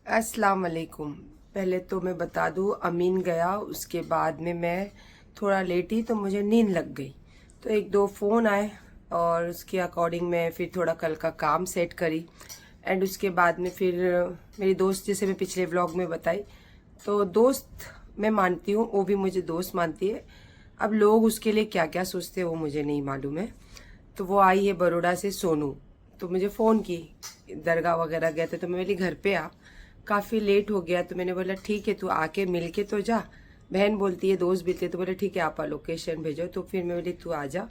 अस्सलाम वालेकुम। पहले तो मैं बता दूँ, अमीन गया, उसके बाद में मैं थोड़ा लेटी तो मुझे नींद लग गई। तो एक दो फ़ोन आए और उसके अकॉर्डिंग मैं फिर थोड़ा कल का काम सेट करी। एंड उसके बाद में फिर मेरी दोस्त, जैसे मैं पिछले व्लॉग में बताई, तो दोस्त मैं मानती हूँ, वो भी मुझे दोस्त मानती है। अब लोग उसके लिए क्या क्या सोचते हैं वो मुझे नहीं मालूम है। तो वो आई है बड़ौदा से, सोनू। तो मुझे फ़ोन की, दरगाह वगैरह गए थे तो मैं बोली घर पे आ, काफ़ी लेट हो गया। तो मैंने बोला ठीक है, तू आके मिल के तो जा। बहन बोलती है, दोस्त भी थे, तो बोले ठीक है आपा लोकेशन भेजो। तो फिर मैं बोली तू आ जा।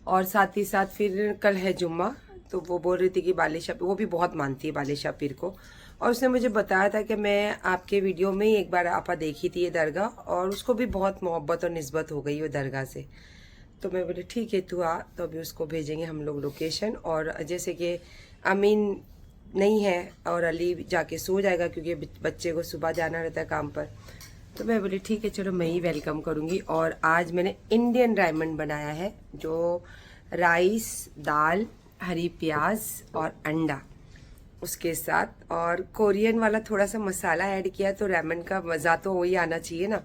और साथ ही साथ फिर कल है जुम्मा, तो वो बोल रही थी कि बालिशा, वो भी बहुत मानती है बालिशा पीर को। और उसने मुझे बताया था कि मैं आपके वीडियो में ही एक बार आपा देखी थी ये दरगाह, और उसको भी बहुत मोहब्बत और निस्बत हो गई वो दरगाह से। तो मैं बोली ठीक है तू आ। तो अभी उसको भेजेंगे हम लोग लोकेशन। और जैसे कि अमीन नहीं है और अली जाके सो जाएगा क्योंकि बच्चे को सुबह जाना रहता है काम पर। तो मैं बोली ठीक है चलो मैं ही वेलकम करूँगी। और आज मैंने इंडियन डायमंड बनाया है, जो राइस, दाल, हरी प्याज और अंडा उसके साथ, और कोरियन वाला थोड़ा सा मसाला ऐड किया, तो रेमन का मज़ा तो वही आना चाहिए ना।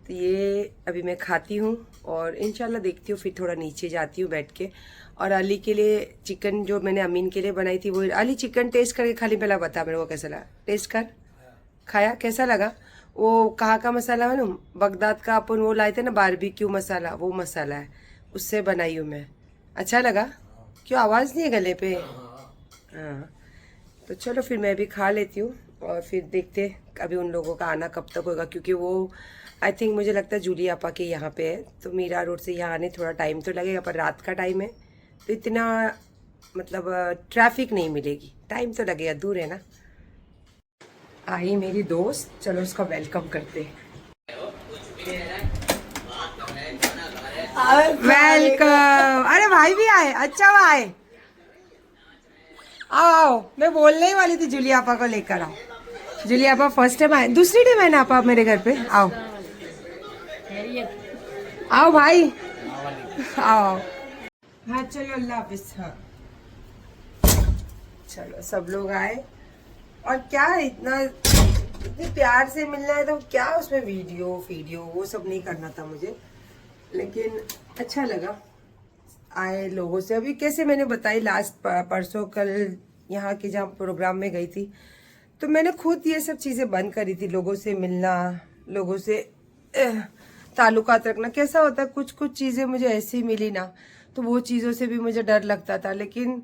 तो ये अभी मैं खाती हूँ और इंशाल्लाह देखती हूँ, फिर थोड़ा नीचे जाती हूँ बैठ के। और अली के लिए चिकन जो मैंने अमीन के लिए बनाई थी, वो अली चिकन टेस्ट करके खाली पहला बता मेरे को कैसा लगा। टेस्ट कर, खाया कैसा लगा? वो कहाँ का मसाला है ना, बगदाद का अपन वो लाए थे ना बारबेक्यू मसाला, वो मसाला है, उससे बनाई हूँ मैं। अच्छा लगा? क्यों आवाज़ नहीं है गले पे? हाँ। तो चलो फिर मैं भी खा लेती हूँ और फिर देखते अभी उन लोगों का आना कब तक होगा, क्योंकि वो आई थिंक मुझे लगता है जूली आपा के यहाँ पे है। तो मीरा रोड से यहाँ आने थोड़ा टाइम तो लगेगा, पर रात का टाइम है तो इतना मतलब ट्रैफिक नहीं मिलेगी, टाइम तो लगेगा, दूर है ना। आई मेरी दोस्त, चलो उसका वेलकम करते हैं। वेलकम। अरे भाई भी आए, अच्छा भाई। आओ आओ, मैं बोलने ही वाली थी जूली आपा को लेकर आओ। जूली आपा फर्स्ट टाइम आए, दूसरी टाइम है ना आपा मेरे घर पे। आओ आओ भाई, आओ आओ। हाँ चलो, अल्लाह हाफिज। हाँ चलो, सब लोग आए। और क्या इतना इतने प्यार से मिलना है तो क्या उसमें वीडियो वीडियो वो सब नहीं करना था मुझे, लेकिन अच्छा लगा आए लोगों से। अभी कैसे मैंने बताई लास्ट परसों कल यहाँ के जहाँ प्रोग्राम में गई थी, तो मैंने खुद ये सब चीज़ें बंद करी थी, लोगों से मिलना, लोगों से ताल्लुकात रखना। कैसा होता है, कुछ कुछ चीज़ें मुझे ऐसी मिली ना, तो वो चीज़ों से भी मुझे डर लगता था। लेकिन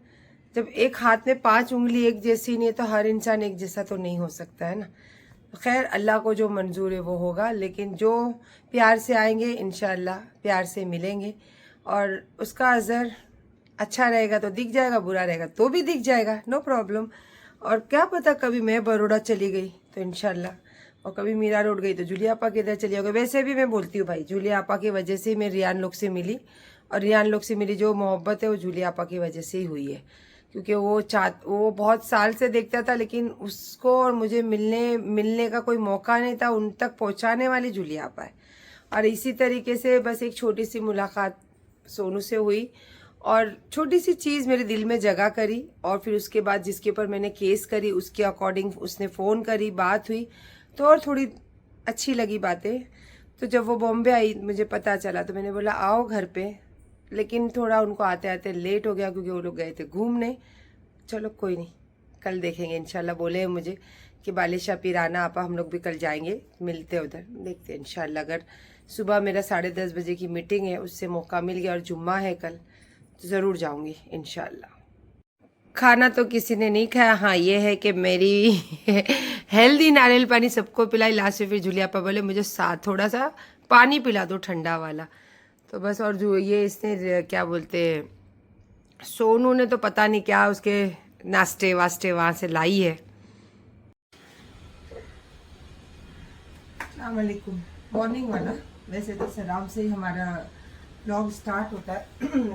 जब एक हाथ में 5 उंगली एक जैसी नहीं है, तो हर इंसान एक जैसा तो नहीं हो सकता है ना। खैर अल्लाह को जो मंजूर है वो होगा, लेकिन जो प्यार से आएंगे इंशाल्लाह प्यार से मिलेंगे। और उसका असर अच्छा रहेगा तो दिख जाएगा, बुरा रहेगा तो भी दिख जाएगा, नो प्रॉब्लम। और क्या पता कभी मैं बड़ौदा चली गई तो इंशाल्लाह, और कभी मीरा रोड गई तो जूली आपा के इधर चली जाओगे। वैसे भी मैं बोलती हूँ भाई, जूली आपा की वजह से मैं रियान लोग से मिली, और रियान लोग से मिली जो मोहब्बत है वो जूली आपा की वजह से ही हुई है। क्योंकि वो बहुत साल से देखता था, लेकिन उसको और मुझे मिलने मिलने का कोई मौका नहीं था, उन तक पहुंचाने वाली जूली आपा है। और इसी तरीके से बस एक छोटी सी मुलाकात सोनू से हुई, और छोटी सी चीज़ मेरे दिल में जगह करी। और फिर उसके बाद जिसके ऊपर मैंने केस करी उसके अकॉर्डिंग उसने फ़ोन करी, बात हुई, तो और थोड़ी अच्छी लगी बातें। तो जब वो बॉम्बे आई मुझे पता चला, तो मैंने बोला आओ घर पे, लेकिन थोड़ा उनको आते आते लेट हो गया क्योंकि वो लोग गए थे घूमने। चलो कोई नहीं, कल देखेंगे इंशाल्लाह। बोले हैं मुझे कि बालिशा पिराना आपा, हम लोग भी कल जाएंगे, मिलते हैं उधर, देखते हैं इंशाल्लाह। अगर सुबह मेरा 10:30 बजे की मीटिंग है, उससे मौका मिल गया और जुम्मा है कल, तो ज़रूर जाऊंगी इंशाल्लाह। खाना तो किसी ने नहीं खाया। हाँ ये है कि मेरी हेल्दी नारियल पानी सबको पिलाई, लास्ट में फिर जुलिया पा बोले मुझे साथ थोड़ा सा पानी पिला दो ठंडा वाला। तो बस, और जो ये इसने क्या बोलते, सोनू ने तो पता नहीं क्या उसके नाश्ते वास्ते वहाँ से लाई है। अस्सलाम वालेकुम। मॉर्निंग वाला, वैसे तो सलाम से ही हमारा ब्लॉग स्टार्ट होता है।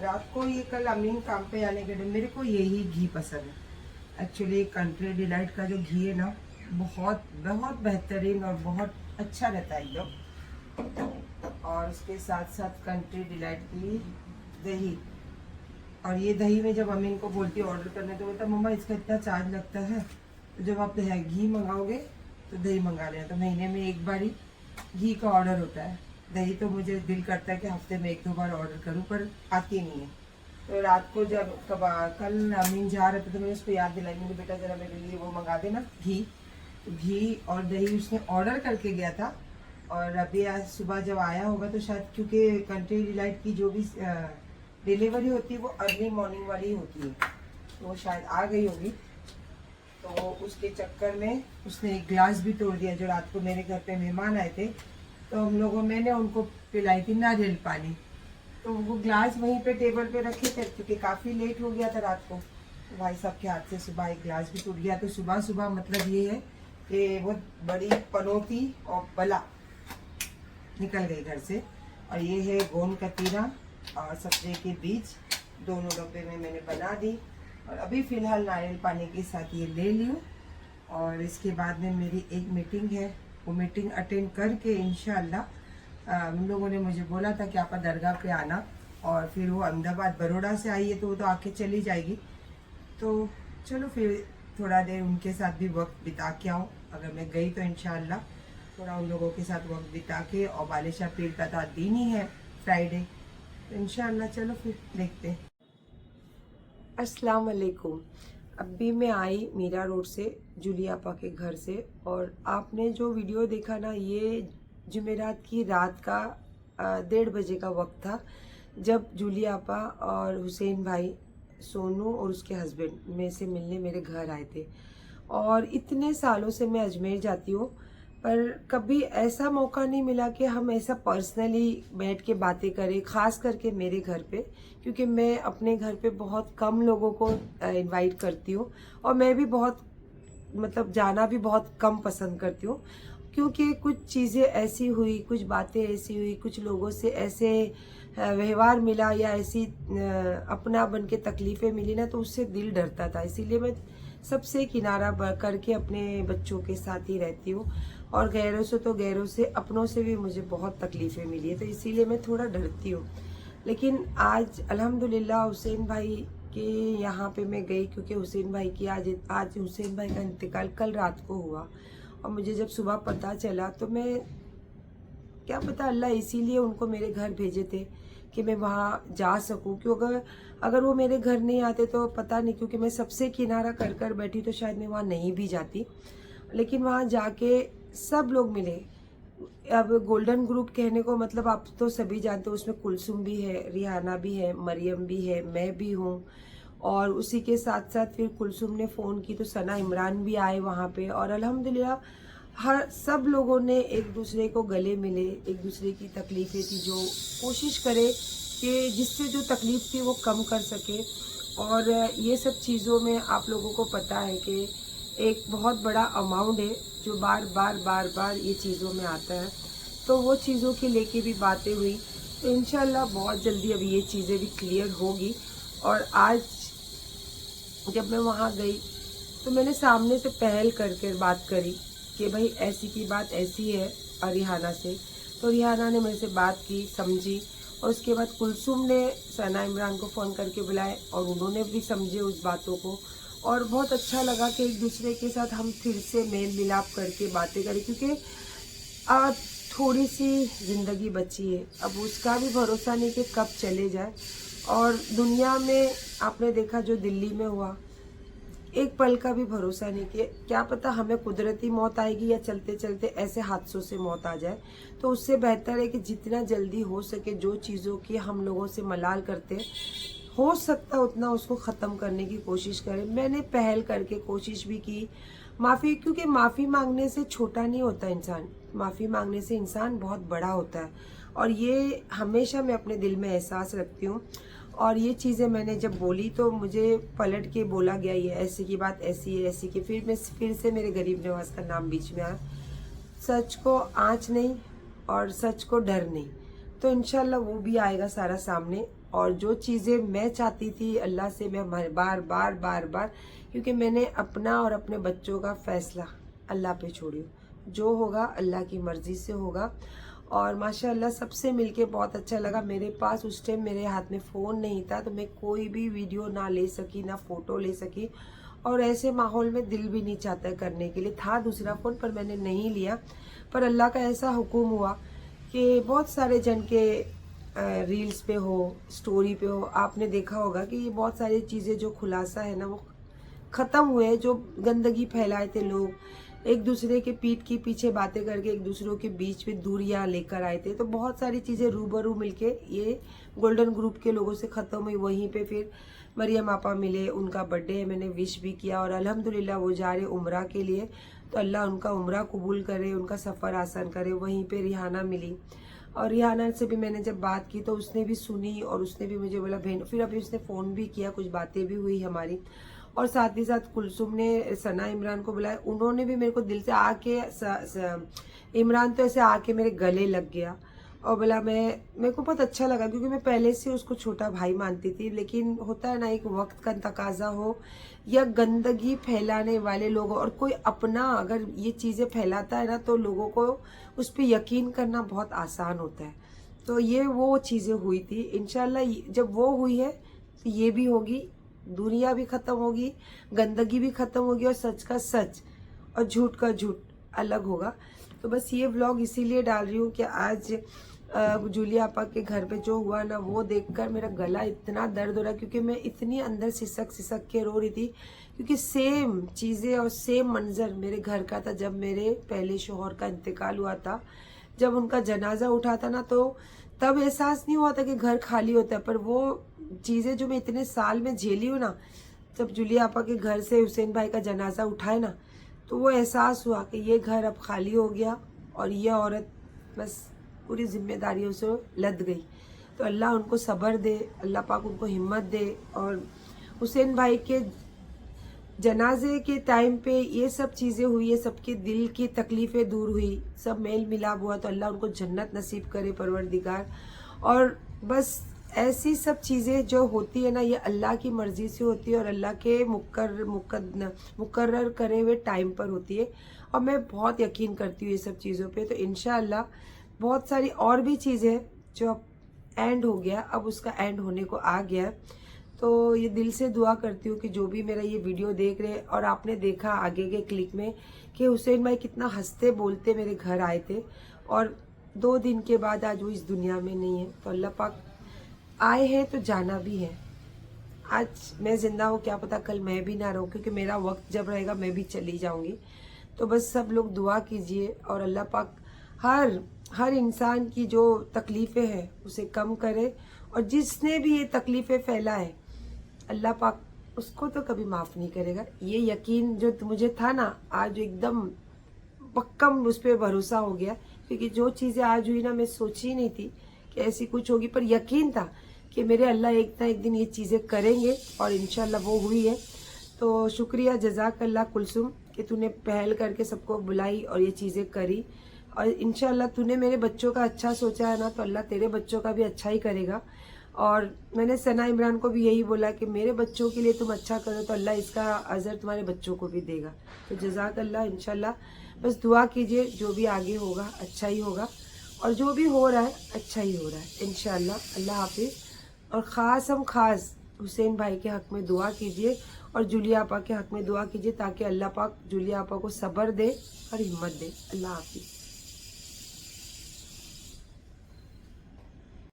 रात को ये कल अमीन काम पे आने के लिए मेरे को यही घी पसंद है। एक्चुअली कंट्री डिलाइट का जो घी है ना, बहुत बहुत बेहतरीन और बहुत अच्छा रहता है एकदम। और उसके साथ साथ कंट्री डिलाइट की दही, और ये दही में जब अमीन को बोलती है ऑर्डर करने, तो बोलता मम्मा इसका इतना चार्ज लगता है, तो जब आप घी मंगाओगे तो दही मंगा लेना। तो महीने में एक बार ही घी का ऑर्डर होता है। दही तो मुझे दिल करता है कि हफ्ते में 1-2 बार ऑर्डर करूं, पर आती नहीं है। तो रात को जब कल अमीन जा रहे थे तो मैंने उसको याद दिलाई, मेरे बेटा जरा मेरे लिए वो मंगा देना घी। तो घी और दही उसने ऑर्डर करके गया था, और अभी आज सुबह जब आया होगा तो शायद, क्योंकि कंट्री डिलाइट की जो भी डिलीवरी होती है वो अर्ली मॉर्निंग वाली होती है, तो वो शायद आ गई होगी। तो उसके चक्कर में उसने एक ग्लास भी तोड़ दिया। जो रात को मेरे घर पे मेहमान आए थे तो मैंने उनको पिलाई थी नारियल पानी, तो वो ग्लास वहीं पे टेबल पे रखे थे, क्योंकि काफ़ी लेट हो गया था रात को। तो भाई साहब के हाथ से सुबह एक ग्लास भी टूट गया। तो सुबह सुबह मतलब ये है कि वो बड़ी पनौती और बला निकल गई घर से। और ये है गोंद कतीरा और सब्जे के बीज, दोनों डब्बे में मैंने बना दी। और अभी फ़िलहाल नारियल पानी के साथ ये ले लूँ। और इसके बाद में मेरी एक मीटिंग है, वो मीटिंग अटेंड करके इंशाअल्लाह उन लोगों ने मुझे बोला था कि आप दरगाह पे आना। और फिर वो अहमदाबाद बड़ौदा से आई है तो वो तो आके चली जाएगी। तो चलो फिर थोड़ा देर उनके साथ भी वक्त बिता के आऊँ। अगर मैं गई तो इंशाअल्लाह थोड़ा उन लोगों के साथ वक्त बिता के, और बालिशा पीर का दिन ही है फ्राइडे, तो इंशाअल्लाह चलो फिर देखते हैं। अस्सलाम वालेकुम। अभी मैं आई मीरा रोड से, जूली आपा के घर से। और आपने जो वीडियो देखा ना, ये जुमेरात की रात का 1:30 बजे का वक्त था, जब जूली आपा और हुसैन भाई, सोनू और उसके हस्बैंड में से मिलने मेरे घर आए थे। और इतने सालों से मैं अजमेर जाती हूँ, पर कभी ऐसा मौका नहीं मिला कि हम ऐसा पर्सनली बैठ के बातें करें, ख़ास करके मेरे घर पे, क्योंकि मैं अपने घर पे बहुत कम लोगों को इनवाइट करती हूँ। और मैं भी बहुत मतलब जाना भी बहुत कम पसंद करती हूँ, क्योंकि कुछ चीज़ें ऐसी हुई, कुछ बातें ऐसी हुई, कुछ लोगों से ऐसे व्यवहार मिला या ऐसी अपना बन के तकलीफ़ें मिली ना, तो उससे दिल डरता था। इसीलिए मैं सबसे किनारा करके अपने बच्चों के साथ ही रहती हूँ। और गैरों से तो गैरों से, अपनों से भी मुझे बहुत तकलीफ़ें मिली है, तो इसीलिए मैं थोड़ा डरती हूँ। लेकिन आज अल्हम्दुलिल्लाह हुसैन भाई के यहाँ पे मैं गई, क्योंकि हुसैन भाई की आज हुसैन भाई का इंतकाल कल रात को हुआ। और मुझे जब सुबह पता चला तो मैं, क्या पता अल्लाह इसीलिए उनको मेरे घर भेजे थे कि मैं वहाँ जा सकूँ। क्योंकि अगर वो मेरे घर नहीं आते तो पता नहीं, क्योंकि मैं सबसे किनारा कर कर बैठी तो शायद मैं वहाँ नहीं भी जाती। लेकिन वहाँ जाके सब लोग मिले। अब गोल्डन ग्रुप कहने को मतलब आप तो सभी जानते हो, उसमें कुलसुम भी है, रिहाना भी है, मरियम भी है, मैं भी हूँ। और उसी के साथ साथ फिर कुलसुम ने फ़ोन की तो सना इमरान भी आए वहाँ पे। और अल्हम्दुलिल्लाह हर सब लोगों ने एक दूसरे को गले मिले, एक दूसरे की तकलीफ़ें थी जो कोशिश करे कि जिससे जो तकलीफ़ थी वो कम कर सके। और ये सब चीज़ों में आप लोगों को पता है कि एक बहुत बड़ा अमाउंट है जो बार बार ये चीज़ों में आता है। तो वो चीज़ों की लेके भी बातें हुई, तो इंशाल्लाह बहुत जल्दी अभी ये चीज़ें भी क्लियर होगी। और आज जब मैं वहाँ गई तो मैंने सामने से पहल करके बात करी कि भाई ऐसी की बात ऐसी है रिहाना से। तो रिहाना ने मेरे से बात की, समझी। और उसके बाद कुलसुम ने सना इमरान को फ़ोन करके बुलाए और उन्होंने भी समझे उस बातों को। और बहुत अच्छा लगा कि एक दूसरे के साथ हम फिर से मेल मिलाप करके बातें करें, क्योंकि आज थोड़ी सी ज़िंदगी बची है। अब उसका भी भरोसा नहीं कि कब चले जाए। और दुनिया में आपने देखा जो दिल्ली में हुआ, एक पल का भी भरोसा नहीं कि क्या पता हमें कुदरती मौत आएगी या चलते चलते ऐसे हादसों से मौत आ जाए। तो उससे बेहतर है कि जितना जल्दी हो सके जो चीज़ों की हम लोगों से मलाल करते हो सकता उतना उसको ख़त्म करने की कोशिश करें। मैंने पहल करके कोशिश भी की माफ़ी, क्योंकि माफ़ी मांगने से छोटा नहीं होता इंसान, माफ़ी मांगने से इंसान बहुत बड़ा होता है। और ये हमेशा मैं अपने दिल में एहसास रखती हूँ। और ये चीज़ें मैंने जब बोली तो मुझे पलट के बोला गया ये ऐसी की बात ऐसी है, ऐसी की। फिर से मेरे गरीब नवाज का नाम बीच में आया। सच को आँच नहीं और सच को डर नहीं, तो इंशाल्लाह वो भी आएगा सारा सामने। और जो चीज़ें मैं चाहती थी अल्लाह से, मैं बार, क्योंकि मैंने अपना और अपने बच्चों का फैसला अल्लाह पे छोड़ी। जो होगा अल्लाह की मर्ज़ी से होगा। और माशाल्लाह सबसे मिलके बहुत अच्छा लगा। मेरे पास उस टाइम मेरे हाथ में फ़ोन नहीं था, तो मैं कोई भी वीडियो ना ले सकी, ना फ़ोटो ले सकी। और ऐसे माहौल में दिल भी नहीं चाहता करने के लिए। था दूसरा फ़ोन पर मैंने नहीं लिया, पर अल्लाह का ऐसा हुक्म हुआ कि बहुत सारे जन के रील्स पे हो, स्टोरी पे हो, आपने देखा होगा कि ये बहुत सारी चीज़ें जो खुलासा है ना वो ख़त्म हुए। जो गंदगी फैलाए थे लोग, एक दूसरे के पीठ के पीछे बातें करके एक दूसरों के बीच में दूरियां लेकर आए थे, तो बहुत सारी चीज़ें रूबरू मिलके ये गोल्डन ग्रुप के लोगों से ख़त्म हुई। वहीं पे फिर मरियम आपा मिले, उनका बर्थडे है, मैंने विश भी किया और अल्हम्दुलिल्लाह वो जा रहे उम्रा के लिए, तो अल्लाह उनका उम्रा कबूल करे, उनका सफ़र आसान करे। वहीं पे रिहाना मिली और रिहाना से भी मैंने जब बात की तो उसने भी सुनी और उसने भी मुझे बोला बहन, फिर अभी उसने फ़ोन भी किया, कुछ बातें भी हुई हमारी। और साथ ही साथ कुलसुम ने सना इमरान को बुलाया, उन्होंने भी मेरे को दिल से आके इमरान तो ऐसे आके मेरे गले लग गया और बोला मेरे को बहुत अच्छा लगा, क्योंकि मैं पहले से उसको छोटा भाई मानती थी। लेकिन होता है ना, एक वक्त का तकाजा हो या गंदगी फैलाने वाले लोग, और कोई अपना अगर ये चीज़ें फैलाता है ना तो लोगों को उस पर यकीन करना बहुत आसान होता है। तो ये वो चीज़ें हुई थी। इंशाल्लाह जब वो हुई है तो ये भी होगी, दुनिया भी ख़त्म होगी, गंदगी भी ख़त्म होगी और सच का सच और झूठ का झूठ अलग होगा। तो बस ये व्लॉग इसीलिए डाल रही हूँ कि आज जूलिया आपा के घर पे जो हुआ ना वो देखकर मेरा गला इतना दर्द हो रहा, क्योंकि मैं इतनी अंदर सिसक सिसक के रो रही थी, क्योंकि सेम चीज़ें और सेम मंजर मेरे घर का था जब मेरे पहले शोहर का इंतकाल हुआ था। जब उनका जनाजा उठा था ना तो तब एहसास नहीं हुआ था कि घर खाली होता है, पर वो चीज़ें जो मैं इतने साल में झेली हूँ ना, जब जूलिया आपा के घर से हुसैन भाई का जनाजा उठाए ना तो वो एहसास हुआ कि ये घर अब खाली हो गया और ये औरत बस पूरी जिम्मेदारियों से लद गई। तो अल्लाह उनको सब्र दे, अल्लाह पाक उनको हिम्मत दे। और हुसैन भाई के जनाजे के टाइम पे ये सब चीज़ें हुई है, सबके दिल की तकलीफ़ें दूर हुई, सब मेल मिलाप हुआ, तो अल्लाह उनको जन्नत नसीब करे परवरदिगार। और बस ऐसी सब चीज़ें जो होती है ना ये अल्लाह की मर्ज़ी से होती है और अल्लाह के मुकर्रर करे हुए टाइम पर होती है। और मैं बहुत यकीन करती हूँ ये सब चीज़ों पे। तो इंशाअल्लाह बहुत सारी और भी चीज़ें जो अब एंड हो गया, अब उसका एंड होने को आ गया। तो ये दिल से दुआ करती हूँ कि जो भी मेरा ये वीडियो देख रहे, और आपने देखा आगे के क्लिक में कि हुसैन भाई कितना हंसते बोलते मेरे घर आए थे और 2 दिन के बाद आज वो इस दुनिया में नहीं है। तो अल्लाह पाक आए हैं तो जाना भी है। आज मैं जिंदा हूँ, क्या पता कल मैं भी ना रहूँ, क्योंकि मेरा वक्त जब रहेगा मैं भी चली जाऊंगी। तो बस सब लोग दुआ कीजिए और अल्लाह पाक हर इंसान की जो तकलीफ़ें हैं उसे कम करे, और जिसने भी ये तकलीफ़ें फैला है अल्लाह पाक उसको तो कभी माफ़ नहीं करेगा। ये यकीन जो मुझे था ना आज एकदम पक्का उस पर भरोसा हो गया, क्योंकि जो चीज़ें आज हुई ना मैं सोची नहीं थी कि ऐसी कुछ होगी, पर यकीन था कि मेरे अल्लाह एक ना एक दिन ये चीज़ें करेंगे और इंशाल्लाह वो हुई है। तो शुक्रिया जज़ाकल्लाह कुलसुम कि तूने पहल करके सबको बुलाई और ये चीज़ें करी, और इंशाल्लाह तूने मेरे बच्चों का अच्छा सोचा है ना तो अल्लाह तेरे बच्चों का भी अच्छा ही करेगा। और मैंने सना इमरान को भी यही बोला कि मेरे बच्चों के लिए तुम अच्छा करो तो अल्लाह इसका अजर तुम्हारे बच्चों को भी देगा। तो जज़ाकल्लाह। इंशाल्लाह बस दुआ कीजिए, जो भी आगे होगा अच्छा ही होगा, और जो भी हो रहा है अच्छा ही हो रहा है इंशाल्लाह। अल्लाह हाफिज़। और ख़ास हुसैन भाई के हक़ में दुआ कीजिए और जूलिया आपा के हक़ में दुआ कीजिए, ताकि अल्लाह पाक जूलिया आपा को सब्र दे और हिम्मत दे। अल्लाह हाफिज़।